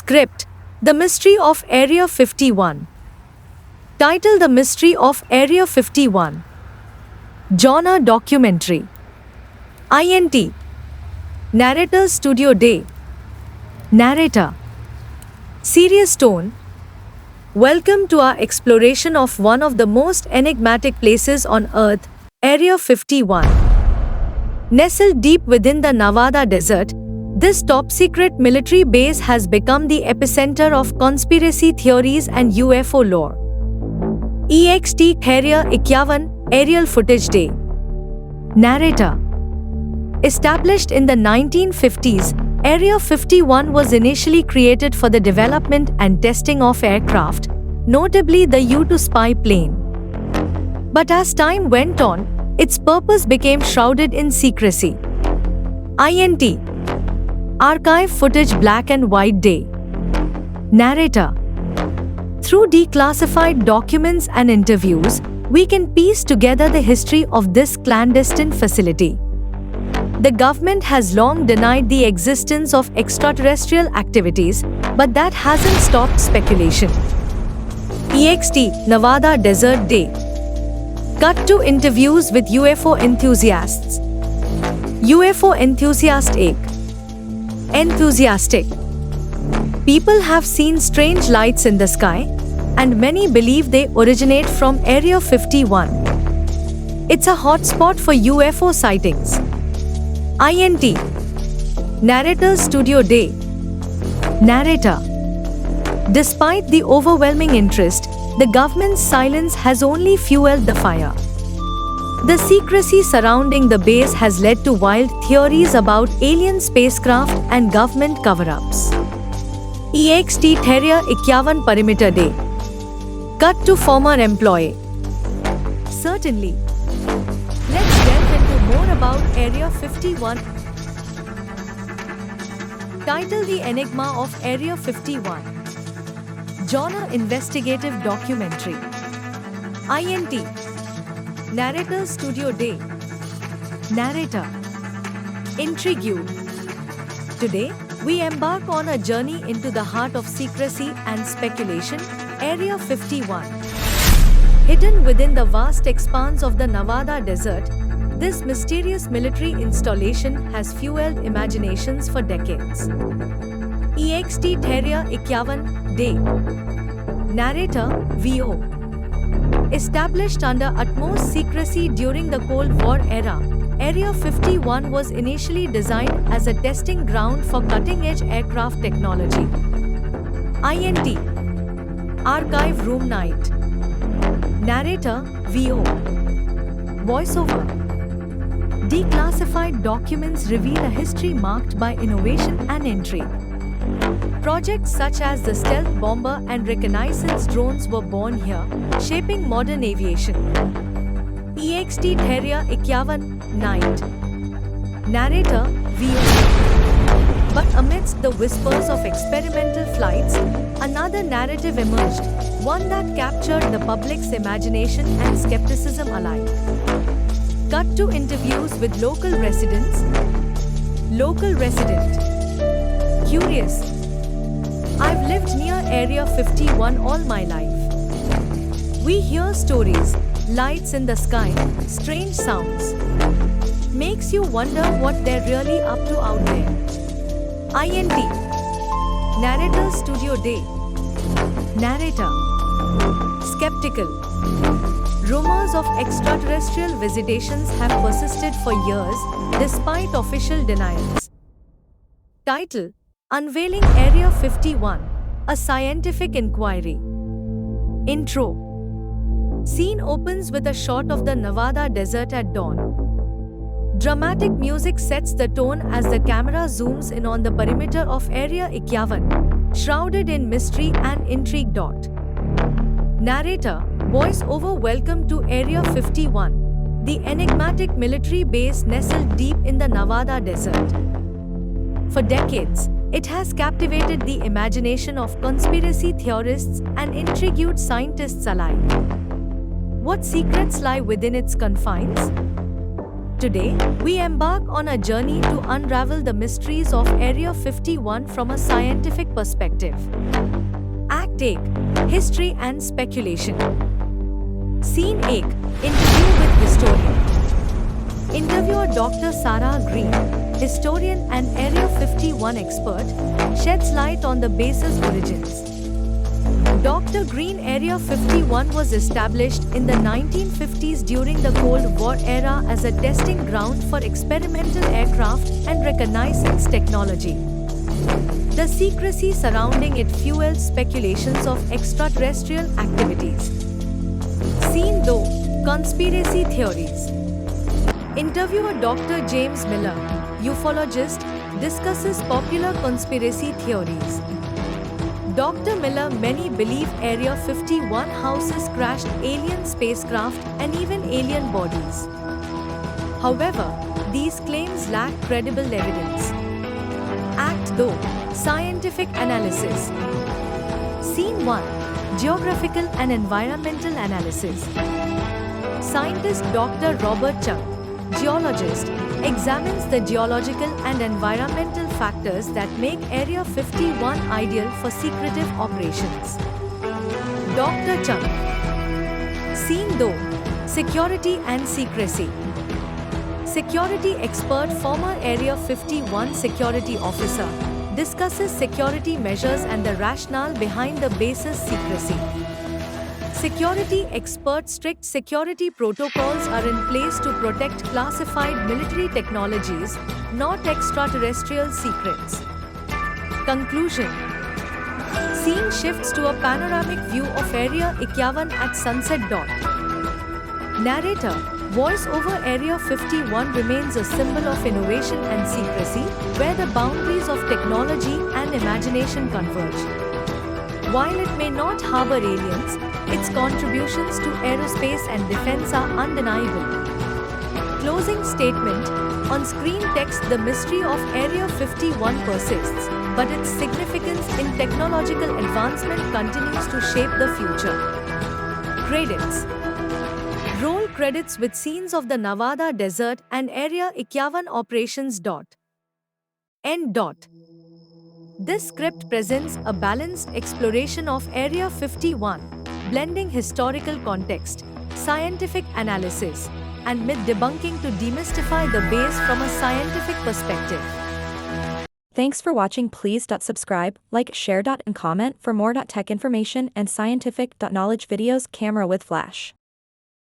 Script: The Mystery of Area 51. Title: The Mystery of Area 51. Genre: Documentary. INT. Narrator: Studio Day. Narrator: Serious tone. Welcome to our exploration of one of the most enigmatic places on Earth, Area 51. Nestled deep within the Nevada desert, this top-secret military base has become the epicenter of conspiracy theories and UFO lore. EXT Area 51 Aerial Footage Day. Narrator: Established in the 1950s, Area 51 was initially created for the development and testing of aircraft, notably the U-2 spy plane. But as time went on, its purpose became shrouded in secrecy. INT. Archive Footage Black and White Day. Narrator: Through declassified documents and interviews, we can piece together the history of this clandestine facility. The government has long denied the existence of extraterrestrial activities, but that hasn't stopped speculation. EXT Nevada Desert Day. Cut to interviews with UFO enthusiasts. UFO enthusiastic. People have seen strange lights in the sky, and many believe they originate from Area 51. It's a hotspot for UFO sightings. INT. Narrator: Studio Day. Narrator: Despite the overwhelming interest, the government's silence has only fueled the fire. The secrecy surrounding the base has led to wild theories about alien spacecraft and government cover-ups. EXT Area 51 Perimeter Day. Cut to former employee. Certainly. Let's delve into more about Area 51. Title: The Enigma of Area 51. Genre: Investigative Documentary. INT. Narrator: Studio Day. Narrator: Intrigued. Today, we embark on a journey into the heart of secrecy and speculation, Area 51. Hidden within the vast expanse of the Nevada desert, this mysterious military installation has fueled imaginations for decades. EXT Area 51 Day. Narrator: VO. Established under utmost secrecy during the Cold War era, Area 51 was initially designed as a testing ground for cutting-edge aircraft technology. INT. Archive Room Night. Narrator: VO. Voiceover. Declassified documents reveal a history marked by innovation and intrigue. Projects such as the stealth bomber and reconnaissance drones were born here, shaping modern aviation. EXT Area 51 Night. Narrator: VO. But amidst the whispers of experimental flights, another narrative emerged, one that captured the public's imagination and skepticism alike. Cut to interviews with local residents. Local resident: Curious. I've lived near Area 51 all my life. We hear stories, lights in the sky, strange sounds. Makes you wonder what they're really up to out there. INT. Narrator: Studio Day. Narrator: Skeptical. Rumors of extraterrestrial visitations have persisted for years, despite official denials. Title: Unveiling Area 51, A Scientific Inquiry. Intro. Scene opens with a shot of the Nevada desert at dawn. Dramatic music sets the tone as the camera zooms in on the perimeter of Area 51, shrouded in mystery and intrigue. Narrator: Voice over. Welcome to Area 51, the enigmatic military base nestled deep in the Nevada desert. For decades, it has captivated the imagination of conspiracy theorists and intrigued scientists alike. What secrets lie within its confines? Today, we embark on a journey to unravel the mysteries of Area 51 from a scientific perspective. Act 8. History and Speculation. Scene 8. Interview with Historian. Interviewer Dr. Sarah Green, historian and Area 51 expert, sheds light on the base's origins. Dr. Green, Area 51 was established in the 1950s during the Cold War era as a testing ground for experimental aircraft and reconnaissance technology. The secrecy surrounding it fueled speculations of extraterrestrial activities. Scene 2. Conspiracy Theories. Interviewer Dr. James Miller, ufologist, discusses popular conspiracy theories. Dr. Miller, many believe Area 51 houses crashed alien spacecraft and even alien bodies. However, these claims lack credible evidence. Act 2. Scientific Analysis. Scene 1. Geographical and Environmental Analysis. Scientist Dr. Robert Chung, geologist, examines the geological and environmental factors that make Area 51 ideal for secretive operations. Dr. Chung. Scene 2. Security and Secrecy. Security expert, former Area 51 security officer, discusses security measures and the rationale behind the base's secrecy. Security expert, strict security protocols are in place to protect classified military technologies, not extraterrestrial secrets. Conclusion. Scene shifts to a panoramic view of Area 51 at sunset. Narrator. Voice over Area 51 remains a symbol of innovation and secrecy, where the boundaries of technology and imagination converge. While it may not harbor aliens, its contributions to aerospace and defense are undeniable. Closing statement. On screen text, the mystery of Area 51 persists, but its significance in technological advancement continues to shape the future. Credits. Roll credits with scenes of the Nevada desert and Area 51 operations. End. This script presents a balanced exploration of Area 51, blending historical context, scientific analysis, and myth debunking to demystify the base from a scientific perspective. Thanks for watching. Please subscribe, like, share and comment for more tech information and scientific knowledge videos. Camera with Flash.